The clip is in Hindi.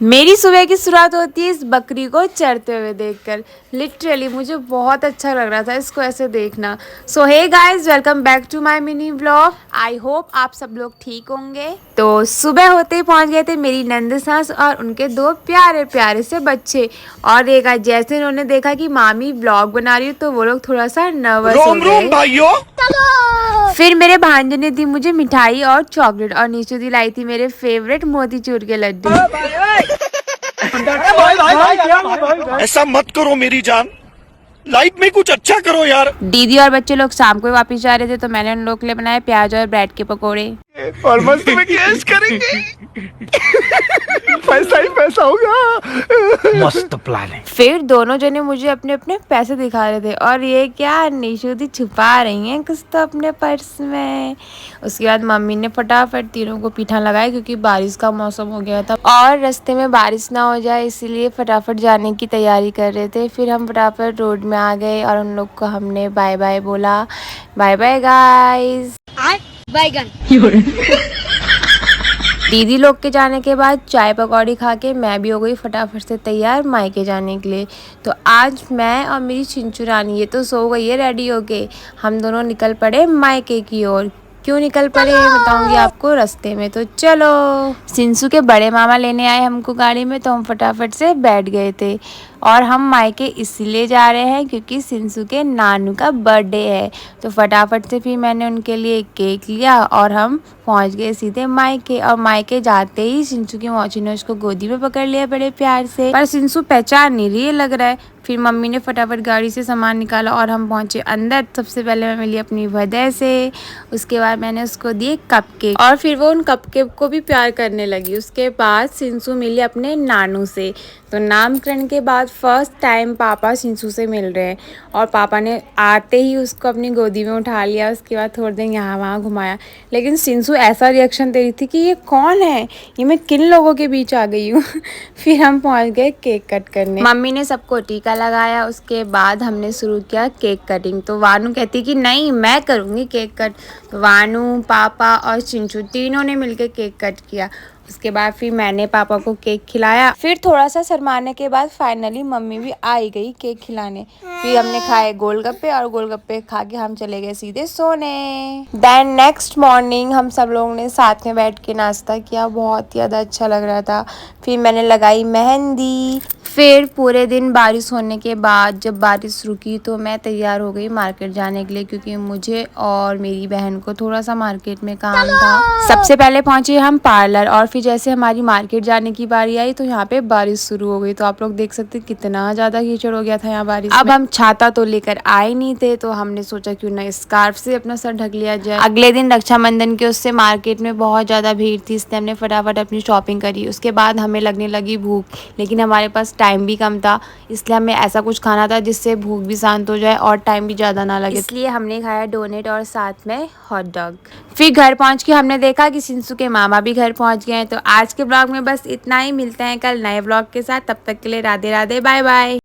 मेरी सुबह की शुरुआत होती है इस बकरी को चरते हुए देखकर। लिटरली मुझे बहुत अच्छा लग रहा था इसको ऐसे देखना। So hey guys, welcome back to my mini vlog. I hope आप सब लोग ठीक होंगे। तो सुबह होते ही पहुंच गए थे मेरी नंद सास और उनके दो प्यारे प्यारे से बच्चे। और देखा जैसे उन्होंने देखा कि मामी व्लॉग बना रही है तो वो लोग थोड़ा सा नर्वस हो गए। भाइयों, फिर मेरे भांजे ने दी मुझे मिठाई और चॉकलेट और नीचू दी लाई थी मेरे फेवरेट मोतीचूर के लड्डू। ऐसा मत करो मेरी जान, लाइफ में कुछ अच्छा करो यार। दीदी और बच्चे लोग शाम को वापस जा रहे थे तो मैंने उन लोग के लिए बनाए प्याज और ब्रेड के पकोड़े। और मस्त में कैश करेंगे। पैसा ही पैसा होगा। मस्त प्लान है। फिर दोनों जने मुझे अपने अपने पैसे दिखा रहे थे और ये क्या निशु दी छुपा रही हैं कुछ तो अपने पर्स में। उसके बाद मम्मी ने फटाफट तीनों को पीठा लगाया क्योंकि बारिश का मौसम हो गया था और रास्ते में बारिश ना हो जाए इसीलिए फटाफट जाने की तैयारी कर रहे थे। फिर हम फटाफट रोड में आ गए और उन लोग को हमने बाय बाय बोला। Bye bye guys. दीदी लोग के जाने के बाद चाय पकौड़ी खा के मैं भी हो गई फटाफट से तैयार मायके जाने के लिए। तो आज मैं और मेरी चिंचू रानी ये तो सो गई है रेडी होके, हम दोनों निकल पड़े मायके की ओर। क्यों निकल पड़े ये बताऊंगी आपको रास्ते में, तो चलो। सिंसू के बड़े मामा लेने आए हमको गाड़ी में तो हम फटाफट से बैठ गए थे। और हम मायके इसलिए जा रहे हैं क्योंकि सिंसू के नानू का बर्थडे है। तो फटाफट से फिर मैंने उनके लिए केक लिया और हम पहुंच गए सीधे मायके। और मायके जाते ही सिंसू की मौसी ने उसको गोदी में पकड़ लिया बड़े प्यार से, पर सिंसू पहचान नहीं रही है लग रहा है। फिर मम्मी ने फटाफट गाड़ी से सामान निकाला और हम पहुंचे अंदर। सबसे पहले मैं मिली अपनी वजह से, उसके बाद मैंने उसको दिए कपकेक और फिर वो उन कपकेक को भी प्यार करने लगी। उसके बाद सिंसू मिली अपने नानू से। तो नामकरण के बाद फर्स्ट टाइम पापा सिंसू से मिल रहे हैं और पापा ने आते ही उसको अपनी गोदी में उठा लिया। उसके बाद थोड़ी देर यहाँ वहाँ घुमाया, लेकिन सिंसू ऐसा रिएक्शन दे रही थी कि ये कौन है, ये मैं किन लोगों के बीच आ गई हूँ। फिर हम पहुँच गए केक कट करने। मम्मी ने सबको टीका लगाया, उसके बाद हमने शुरू किया केक कटिंग। तो वानू कहती कि नहीं मैं करूँगी केक कट। तो वानू, पापा और चिंचू तीनों ने मिलकर केक कट किया। उसके बाद फिर मैंने पापा को केक खिलाया। फिर थोड़ा सा शर्माने के बाद फाइनली मम्मी भी आ ही गई केक खिलाने। फिर हमने खाए गोलगप्पे और गोलगप्पे खा के हम चले गए सीधे सोने। देन नेक्स्ट मॉर्निंग हम सब लोगों ने साथ में बैठ के नाश्ता किया, बहुत ही ज़्यादा अच्छा लग रहा था। फिर मैंने लगाई मेहंदी। फिर पूरे दिन बारिश होने के बाद जब बारिश रुकी तो मैं तैयार हो गई मार्केट जाने के लिए क्योंकि मुझे और मेरी बहन को थोड़ा सा मार्केट में काम था। सबसे पहले पहुंचे हम पार्लर और फिर जैसे हमारी मार्केट जाने की बारी आई तो यहाँ पे बारिश शुरू हो गई। तो आप लोग देख सकते कितना ज़्यादा कीचड़ हो गया था यहाँ बारिश। अब हम छाता तो लेकर आए नहीं थे तो हमने सोचा क्यों ना स्कार्फ से अपना सर ढक लिया जाए। अगले दिन रक्षाबंधन के उससे मार्केट में बहुत ज़्यादा भीड़ थी, इसलिए हमने फटाफट अपनी शॉपिंग करी। उसके बाद हमें लगने लगी भूख, लेकिन हमारे पास टाइम भी कम था, इसलिए हमें ऐसा कुछ खाना था जिससे भूख भी शांत हो जाए और टाइम भी ज़्यादा ना लगे, इसलिए हमने खाया डोनेट और साथ में हॉट डॉग। फिर घर पहुंच के हमने देखा कि सिंसू के मामा भी घर पहुंच गए हैं। तो आज के ब्लॉग में बस इतना ही, मिलते हैं कल नए ब्लॉग के साथ। तब तक के लिए राधे राधे, बाय बाय।